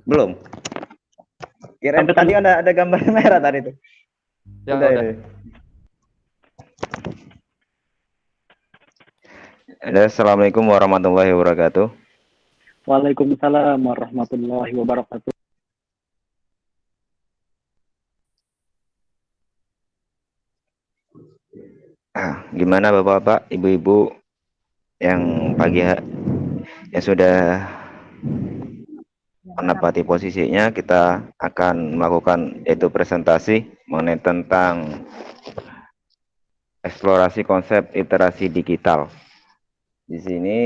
Belum. Kirain Sampai tadi ada gambar merah tadi tuh. Ya Udah. udah. Assalamualaikum warahmatullahi wabarakatuh. Waalaikumsalam warahmatullahi wabarakatuh. Gimana Bapak-bapak, Ibu-ibu yang yang sudah menempati posisinya, kita akan melakukan yaitu presentasi mengenai tentang eksplorasi konsep literasi digital. Di sini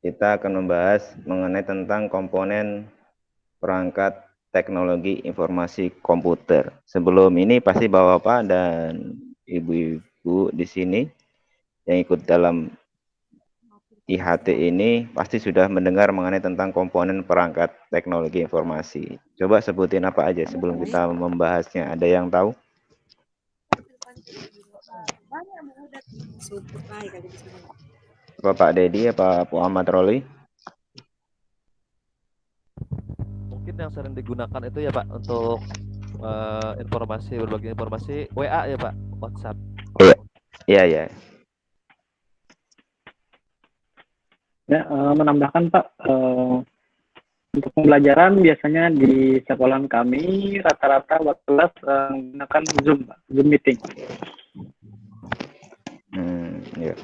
kita akan membahas mengenai tentang komponen perangkat teknologi informasi komputer. Sebelum ini pasti Bapak-bapak dan Ibu-ibu di sini yang ikut dalam IHT ini pasti sudah mendengar mengenai tentang komponen perangkat teknologi informasi. Coba sebutin apa aja sebelum kita membahasnya. Ada yang tahu? Pak Dedi, apa Pak Ahmad Roli? Mungkin yang sering digunakan itu ya Pak untuk informasi, berbagi informasi WA ya Pak, WhatsApp. Iya, iya, iya. Ya, menambahkan Pak, untuk pembelajaran biasanya di sekolah kami rata-rata waktu kelas menggunakan Zoom, Pak. Zoom meeting. Iya.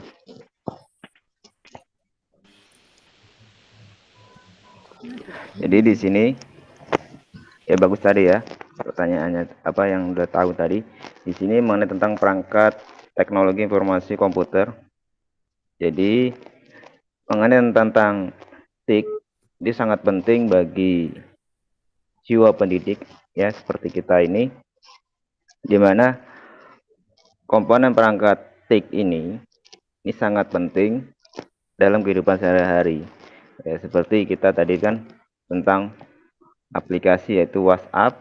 Jadi di sini ya bagus tadi ya pertanyaannya apa yang udah tahu tadi. Di sini mengenai tentang perangkat teknologi informasi komputer. Jadi mengenai tentang TIK ini sangat penting bagi jiwa pendidik ya seperti kita ini, di mana komponen perangkat TIK ini sangat penting dalam kehidupan sehari-hari. Ya, seperti kita tadi kan tentang aplikasi yaitu WhatsApp,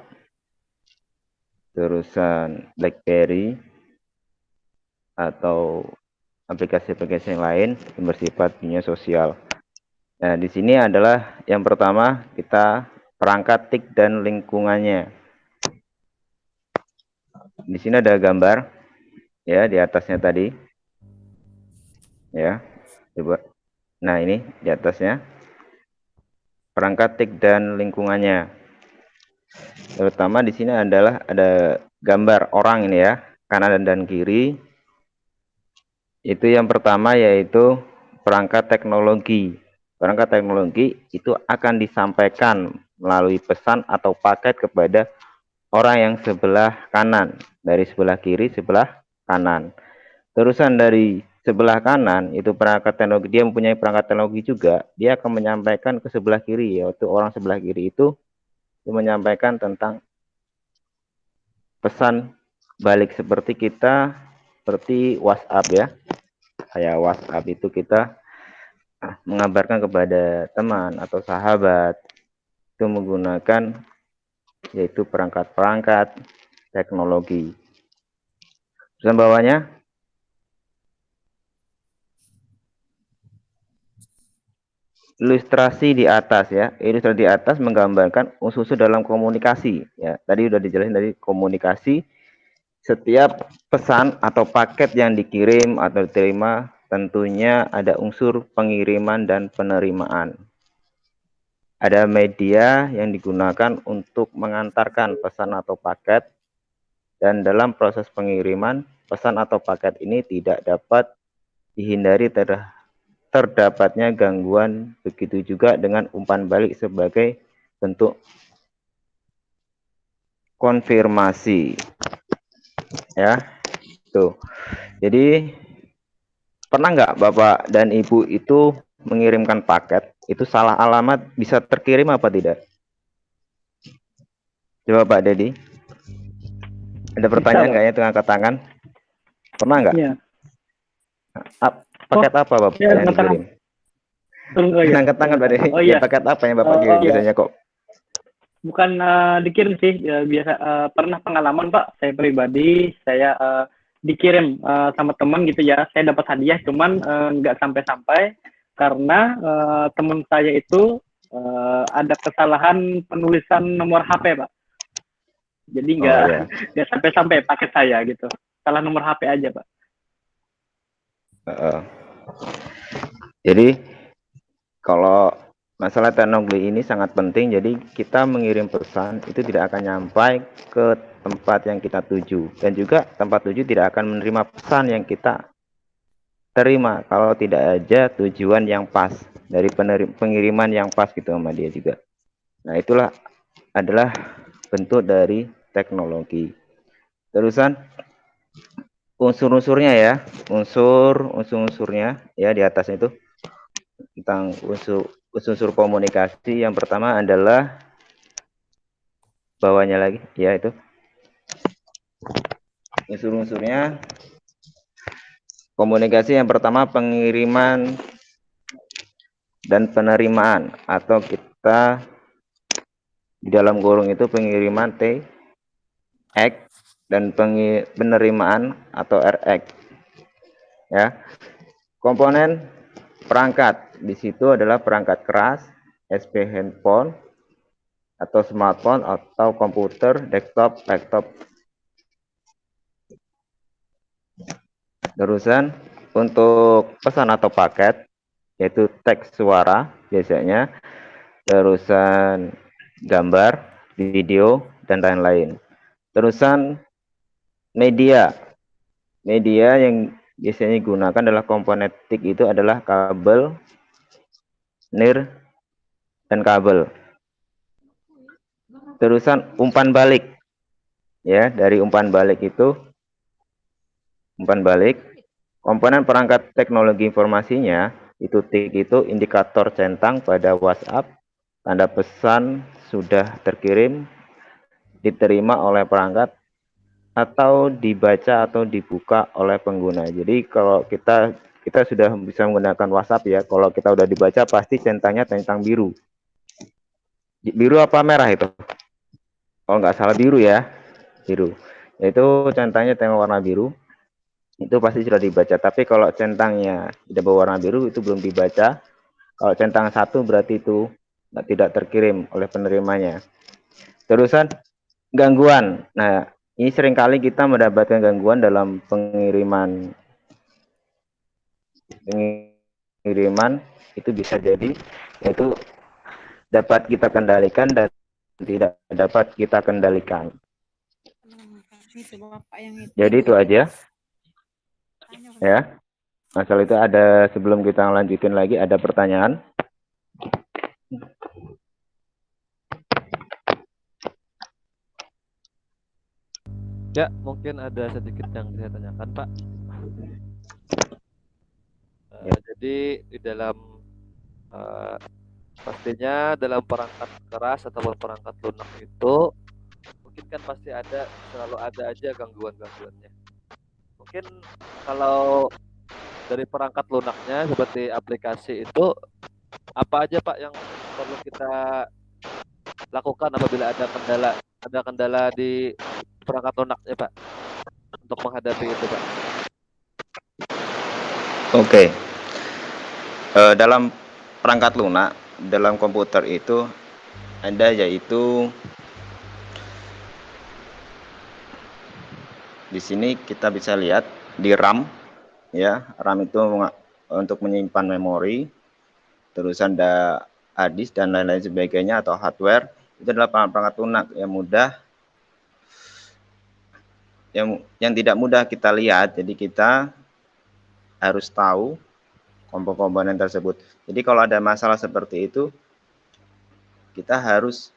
terusan BlackBerry atau aplikasi-aplikasi yang lain yang bersifat dunia sosial. Nah, di sini adalah yang pertama kita perangkat TIK dan lingkungannya. Di sini ada gambar ya di atasnya tadi. Ya. Coba. Nah, ini di atasnya perangkat TIK dan lingkungannya. Terutama di sini adalah ada gambar orang ini ya, kanan dan kiri. Itu yang pertama yaitu perangkat teknologi. Perangkat teknologi itu akan disampaikan melalui pesan atau paket kepada orang yang sebelah kanan. Dari sebelah kiri, sebelah kanan. Terusan dari sebelah kanan, itu perangkat teknologi, dia mempunyai perangkat teknologi juga. Dia akan menyampaikan ke sebelah kiri, yaitu orang sebelah kiri itu menyampaikan tentang pesan balik seperti seperti WhatsApp ya. Kayak WhatsApp itu kita mengabarkan kepada teman atau sahabat itu menggunakan yaitu perangkat-perangkat teknologi. Pesan bawahnya ilustrasi di atas ya. Ilustrasi di atas menggambarkan unsur-unsur dalam komunikasi ya. Tadi udah dijelasin dari komunikasi, setiap pesan atau paket yang dikirim atau diterima tentunya ada unsur pengiriman dan penerimaan. Ada media yang digunakan untuk mengantarkan pesan atau paket, dan dalam proses pengiriman pesan atau paket ini tidak dapat dihindari terdapatnya gangguan. Begitu juga dengan umpan balik sebagai bentuk konfirmasi ya. Tuh. Jadi pernah nggak Bapak dan Ibu itu mengirimkan paket itu salah alamat, bisa terkirim apa tidak? Coba Pak Dedi. Ada pertanyaan nggak ya, itu angkat tangan? Pernah nggak? Iya. Paket apa Bapak ya, yang dikirim? Angkat tangan Pak Dedi. Oh iya. Ya, paket apa yang Bapak kirim biasanya kok? Bukan dikirim sih, biasa pernah pengalaman Pak, saya pribadi, saya dikirim sama teman gitu ya, saya dapat hadiah, cuman nggak sampai-sampai karena teman saya itu ada kesalahan penulisan nomor HP, Pak. Jadi Oh ya. nggak sampai paket saya gitu. Salah nomor HP aja, Pak. Jadi kalau masalah teknologi ini sangat penting. Jadi kita mengirim pesan itu tidak akan nyampai ke tempat yang kita tuju, dan juga tempat tuju tidak akan menerima pesan yang kita terima kalau tidak ada tujuan yang pas dari pengiriman yang pas gitu sama dia juga. Nah, itulah adalah bentuk dari teknologi. Terusan unsur-unsurnya ya, unsur-unsurnya ya di atasnya itu tentang unsur komunikasi. Yang pertama adalah bawahnya lagi ya, itu unsur-unsurnya komunikasi. Yang pertama pengiriman dan penerimaan, atau kita di dalam kurung itu pengiriman TX dan penerimaan atau RX ya. Komponen perangkat di situ adalah perangkat keras, SP handphone atau smartphone atau komputer, desktop, laptop. Terusan untuk pesan atau paket yaitu teks suara biasanya, terusan gambar, video, dan lain-lain. Terusan media yang biasanya digunakan adalah komponen TIK, itu adalah kabel, nir, dan kabel. Terusan umpan balik ya, dari umpan balik komponen perangkat teknologi informasinya itu TIK, itu indikator centang pada WhatsApp, tanda pesan sudah terkirim, diterima oleh perangkat, atau dibaca atau dibuka oleh pengguna. Jadi kalau kita sudah bisa menggunakan WhatsApp ya, kalau kita udah dibaca pasti centangnya centang biru. Biru apa merah itu? Kalau nggak salah biru ya, biru. Itu centangnya tengok warna biru, itu pasti sudah dibaca. Tapi kalau centangnya tidak berwarna biru itu belum dibaca. Kalau centang satu berarti itu tidak terkirim oleh penerimanya. Terusan gangguan. Nah, ini seringkali kita mendapatkan gangguan dalam pengiriman itu bisa jadi yaitu dapat kita kendalikan dan tidak dapat kita kendalikan. Jadi itu aja ya. Masalah itu ada, sebelum kita lanjutin lagi, ada pertanyaan? Ya, mungkin ada sedikit yang saya tanyakan, Pak. Jadi di dalam pastinya dalam perangkat keras ataupun perangkat lunak itu mungkin kan pasti selalu ada aja gangguan-gangguannya. Mungkin kalau dari perangkat lunaknya seperti aplikasi itu apa aja Pak yang perlu kita lakukan apabila ada kendala di perangkat lunaknya Pak untuk menghadapi itu Pak? Oke. Dalam perangkat lunak dalam komputer itu ada, yaitu di sini kita bisa lihat di RAM ya. RAM itu untuk menyimpan memori, terusan ada hard disk dan lain-lain sebagainya atau hardware. Itu adalah perangkat lunak yang mudah, yang tidak mudah kita lihat. Jadi kita harus tahu komponen tersebut. Jadi kalau ada masalah seperti itu, kita harus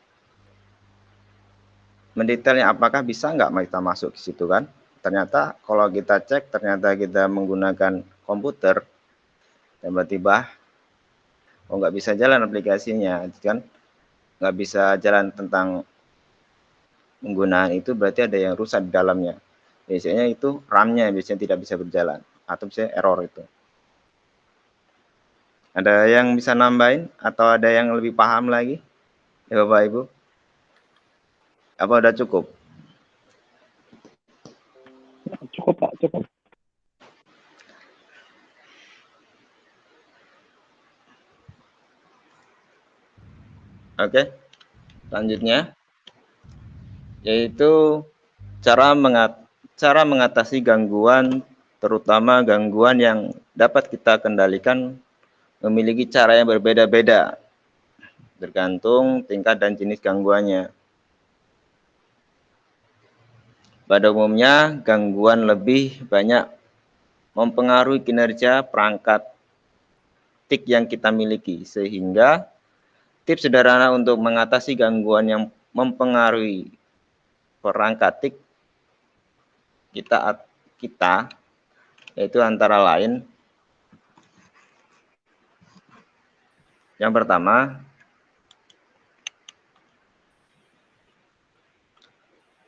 mendetailnya, apakah bisa nggak kita masuk ke situ kan. Ternyata kalau kita cek, ternyata kita menggunakan komputer, tiba-tiba nggak bisa jalan aplikasinya kan, nggak bisa jalan tentang penggunaan itu, berarti ada yang rusak di dalamnya. Biasanya itu RAM-nya biasanya tidak bisa berjalan atau bisa error itu. Ada yang bisa nambahin atau ada yang lebih paham lagi ya Bapak Ibu? Apa udah cukup? Cukup Pak, cukup. Oke, selanjutnya yaitu cara mengatasi gangguan, terutama gangguan yang dapat kita kendalikan memiliki cara yang berbeda-beda, tergantung tingkat dan jenis gangguannya. Pada umumnya, gangguan lebih banyak mempengaruhi kinerja perangkat TIK yang kita miliki, sehingga tips sederhana untuk mengatasi gangguan yang mempengaruhi perangkat TIK kita yaitu antara lain, yang pertama,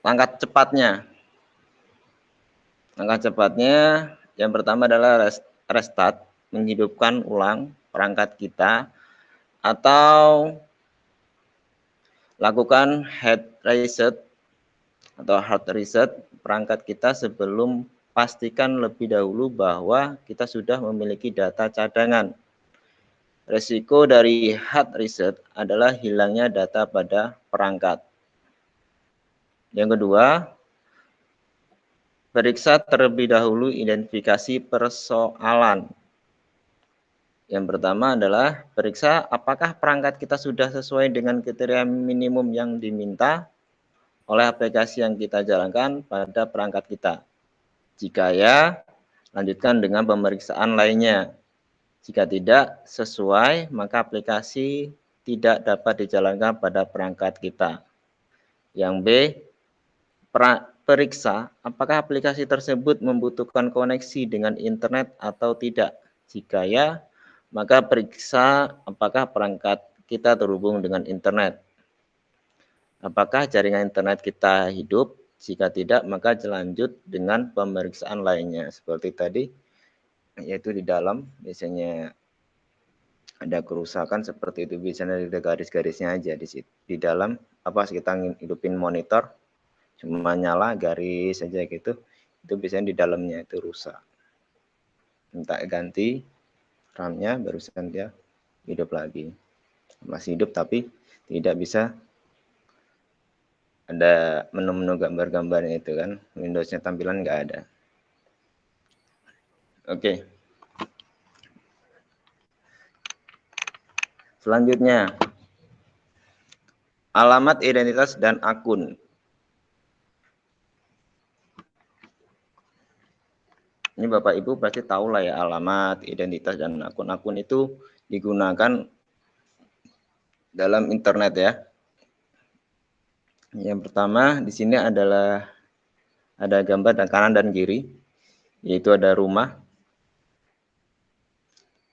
langkah cepatnya. Langkah cepatnya yang pertama adalah restart, menghidupkan ulang perangkat kita, atau lakukan hard reset perangkat kita sebelum pastikan lebih dahulu bahwa kita sudah memiliki data cadangan. Resiko dari hard reset adalah hilangnya data pada perangkat. Yang kedua, periksa terlebih dahulu identifikasi persoalan. Yang pertama adalah periksa apakah perangkat kita sudah sesuai dengan kriteria minimum yang diminta oleh aplikasi yang kita jalankan pada perangkat kita. Jika ya, lanjutkan dengan pemeriksaan lainnya. Jika tidak sesuai, maka aplikasi tidak dapat dijalankan pada perangkat kita. Yang B, periksa apakah aplikasi tersebut membutuhkan koneksi dengan internet atau tidak. Jika ya, maka periksa apakah perangkat kita terhubung dengan internet. Apakah jaringan internet kita hidup? Jika tidak, maka lanjut dengan pemeriksaan lainnya. Seperti tadi, yaitu di dalam biasanya ada kerusakan seperti itu, biasanya ada garis-garisnya aja di dalam, apa kita hidupin monitor, cuma nyala garis saja gitu, itu biasanya di dalamnya itu rusak. Minta ganti RAM-nya, barusan dia hidup lagi. Masih hidup tapi tidak bisa ada menu-menu gambar-gambarnya itu kan, Windows-nya tampilan nggak ada. Oke. Selanjutnya, alamat identitas dan akun. Ini Bapak Ibu pasti tahu lah ya, alamat, identitas, dan akun-akun itu digunakan dalam internet ya. Yang pertama di sini adalah ada gambar dan kanan dan kiri, yaitu ada rumah,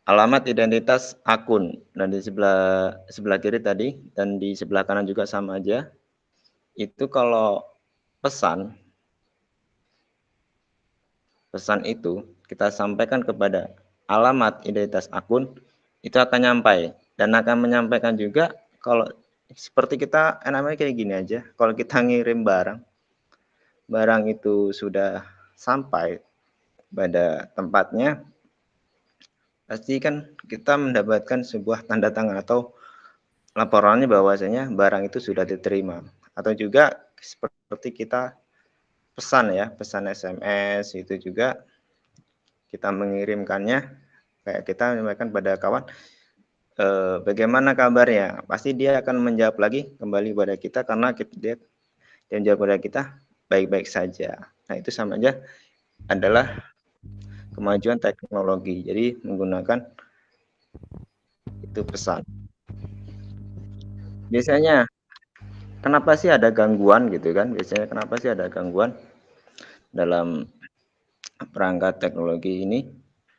alamat identitas akun, dan di sebelah kiri tadi dan di sebelah kanan juga sama aja. Itu kalau pesan itu kita sampaikan kepada alamat identitas akun, itu akan nyampai dan akan menyampaikan juga kalau seperti kita namanya kayak gini aja, kalau kita ngirim barang itu sudah sampai pada tempatnya, pasti kan kita mendapatkan sebuah tanda tangan atau laporannya bahwasanya barang itu sudah diterima. Atau juga seperti kita pesan ya, pesan SMS itu juga kita mengirimkannya, kayak kita menyampaikan pada kawan, bagaimana kabarnya, pasti dia akan menjawab lagi kembali pada kita, karena dia menjawab pada kita baik-baik saja. Nah itu sama aja adalah kemajuan teknologi, jadi menggunakan itu pesan. Biasanya kenapa sih ada gangguan gitu kan, biasanya kenapa sih ada gangguan dalam perangkat teknologi ini?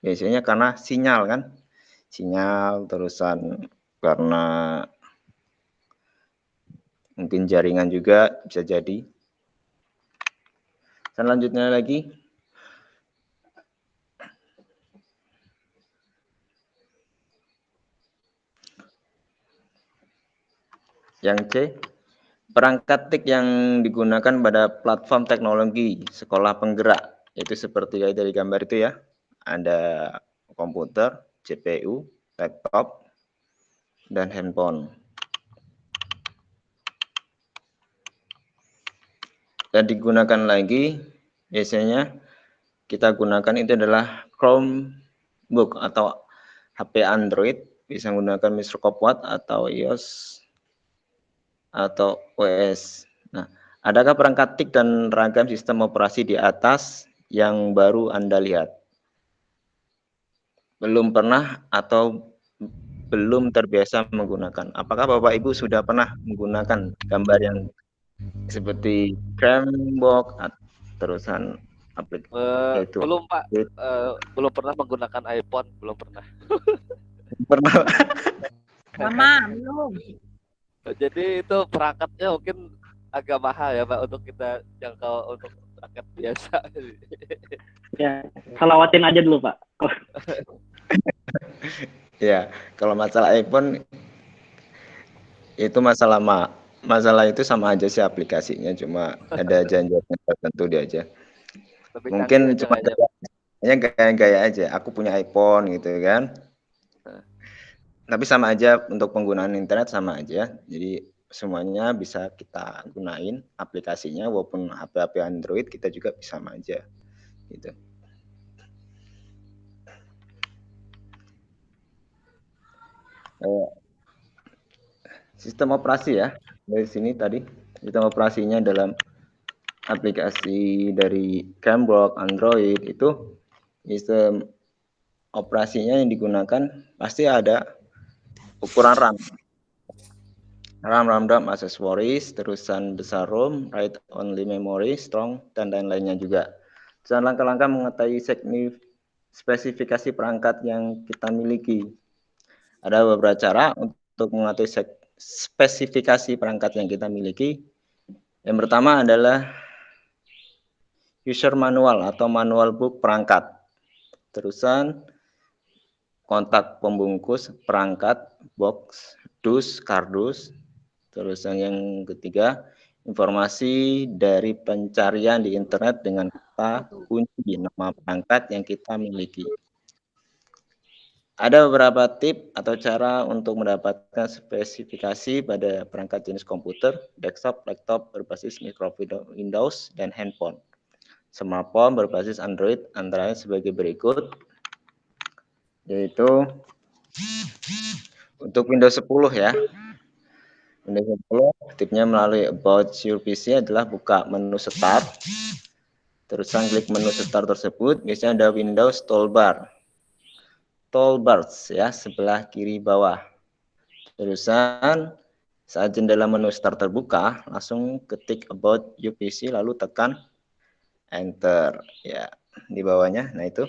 Biasanya karena sinyal kan, sinyal, terusan karena mungkin jaringan juga bisa jadi. Selanjutnya lagi, yang C, perangkat TIK yang digunakan pada platform teknologi sekolah penggerak, itu seperti dari gambar itu ya, ada komputer, CPU, laptop, dan handphone. dan digunakan lagi biasanya kita gunakan itu adalah Chromebook atau HP Android, bisa menggunakan Microsoft Word atau iOS atau OS. Nah, adakah perangkat TIC dan ragam sistem operasi di atas yang baru Anda lihat? Belum pernah atau belum terbiasa menggunakan? Apakah Bapak Ibu sudah pernah menggunakan gambar yang seperti Chromebook, terusan yaitu Belum Pak, belum pernah menggunakan iPhone, belum pernah. pernah? Mama, belum. Jadi itu perangkatnya mungkin agak mahal ya Pak untuk kita jangkau untuk rakyat biasa. Ya, selawatin aja dulu Pak. Ya, kalau masalah iPhone itu masalah itu sama aja sih aplikasinya, cuma ada janjian tertentu dia aja. Lebih canggih Mungkin aja cuma kayaknya. gaya-gaya aja. Aku punya iPhone gitu kan. Tapi sama aja untuk penggunaan internet sama aja. Jadi semuanya bisa kita gunain aplikasinya, walaupun HP-HP Android kita juga bisa sama aja gitu. Sistem operasi ya, dari sini tadi sistem operasinya dalam aplikasi dari Chromebook, Android itu sistem operasinya yang digunakan pasti ada ukuran RAM. RAM, accessories, terusan besar ROM, write only memory, strong, dan lain-lainnya juga. Dan langkah-langkah mengetahui spesifikasi perangkat yang kita miliki. Ada beberapa cara untuk mengetahui spesifikasi perangkat yang kita miliki. Yang pertama adalah user manual atau manual book perangkat. Terusan kontak pembungkus perangkat, box, dus, kardus. Terusan yang ketiga, informasi dari pencarian di internet dengan kata kunci nama perangkat yang kita miliki. Ada beberapa tips atau cara untuk mendapatkan spesifikasi pada perangkat jenis komputer, desktop, laptop berbasis micro Windows, dan handphone. Smartphone berbasis Android antara lain sebagai berikut, yaitu untuk Windows 10 ya. Windows 10 tipsnya melalui About Your PC adalah buka menu Start, terusan klik menu Start tersebut, biasanya ada Windows Toolbars ya, sebelah kiri bawah. Terusan saat jendela menu Start terbuka, langsung ketik About Your PC lalu tekan Enter ya di bawahnya. Nah itu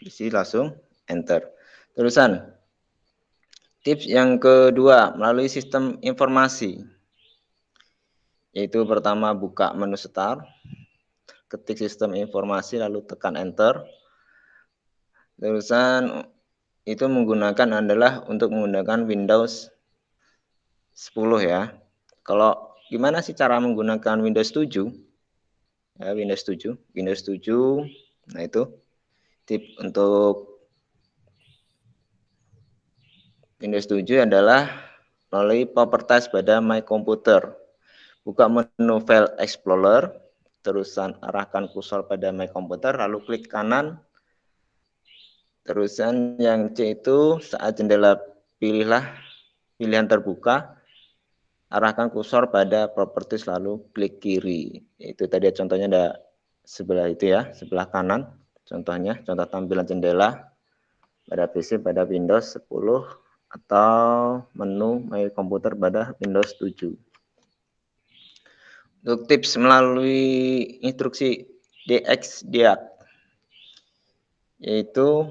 isi langsung Enter. Terusan tips yang kedua melalui sistem informasi, yaitu pertama buka menu Start, ketik sistem informasi lalu tekan Enter. Terusan itu menggunakan adalah untuk menggunakan Windows 10 ya. Kalau gimana sih cara menggunakan Windows 7? Ya, Windows 7. Nah itu tip untuk Windows 7 adalah melalui properties pada My Computer. Buka menu File Explorer, terusan arahkan kursor pada My Computer, lalu klik kanan. Terusan yang C itu saat jendela pilihlah pilihan terbuka, arahkan kursor pada properties lalu klik kiri. Itu tadi contohnya ada sebelah itu ya, sebelah kanan. Contohnya, contoh tampilan jendela pada PC pada Windows 10 atau menu My Computer pada Windows 7. Untuk tips melalui instruksi DXDiag, yaitu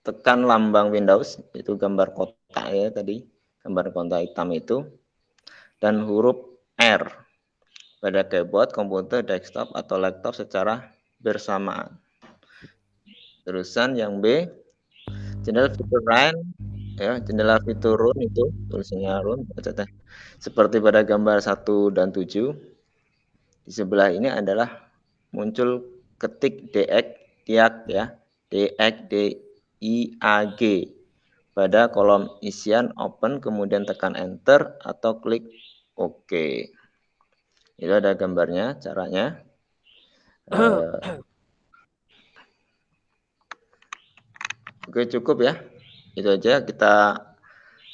tekan lambang Windows, itu gambar kotak ya tadi, gambar kotak hitam itu, dan huruf R pada keyboard, komputer, desktop, atau laptop secara bersamaan. Terusan yang B, jendela fitur run, ya, jendela fitur run itu tulisannya run, seperti pada gambar 1 dan 7. Di sebelah ini adalah muncul ketik diag ya, DIAG pada kolom isian open, kemudian tekan enter atau klik OK. Itu ada gambarnya, caranya. Oke, cukup ya. Itu aja, kita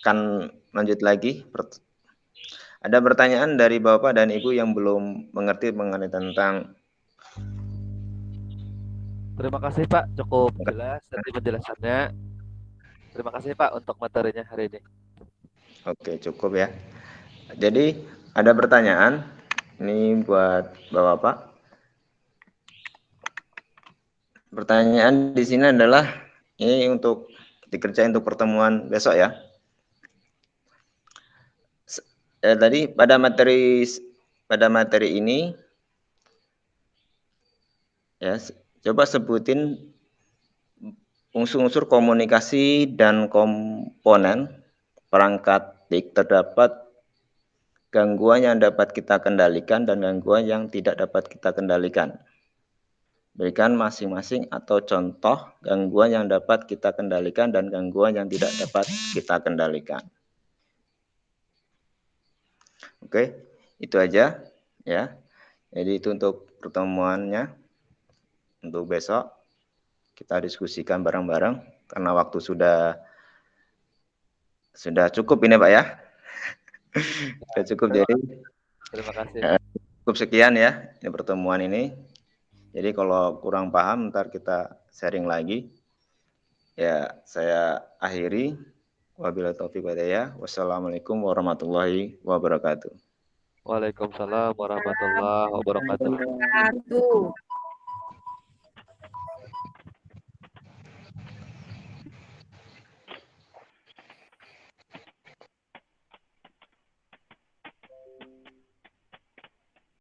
akan lanjut lagi. Ada pertanyaan dari Bapak dan Ibu yang belum mengerti mengenai tentang. Terima kasih Pak, cukup jelas tadi penjelasannya. Terima kasih Pak untuk materinya hari ini. Oke, cukup ya. Jadi ada pertanyaan ini buat Bapak. Pertanyaan di sini adalah ini untuk dikerjain untuk pertemuan besok ya. Tadi pada materi ini ya, coba sebutin unsur-unsur komunikasi dan komponen perangkat TIK terdapat gangguan yang dapat kita kendalikan dan gangguan yang tidak dapat kita kendalikan. Berikan masing-masing atau contoh gangguan yang dapat kita kendalikan dan gangguan yang tidak dapat kita kendalikan. Oke, itu aja ya. Jadi itu untuk pertemuannya. Untuk besok kita diskusikan bareng-bareng karena waktu sudah cukup ini Pak ya. Sudah cukup, jadi Terima kasih. cukup sekian ya ini pertemuan ini. Jadi kalau kurang paham ntar kita sharing lagi. Ya, saya akhiri. Wabillahi taufiq wal hidayah. Wassalamualaikum warahmatullahi wabarakatuh. Waalaikumsalam warahmatullahi wabarakatuh. Wabarakatuh.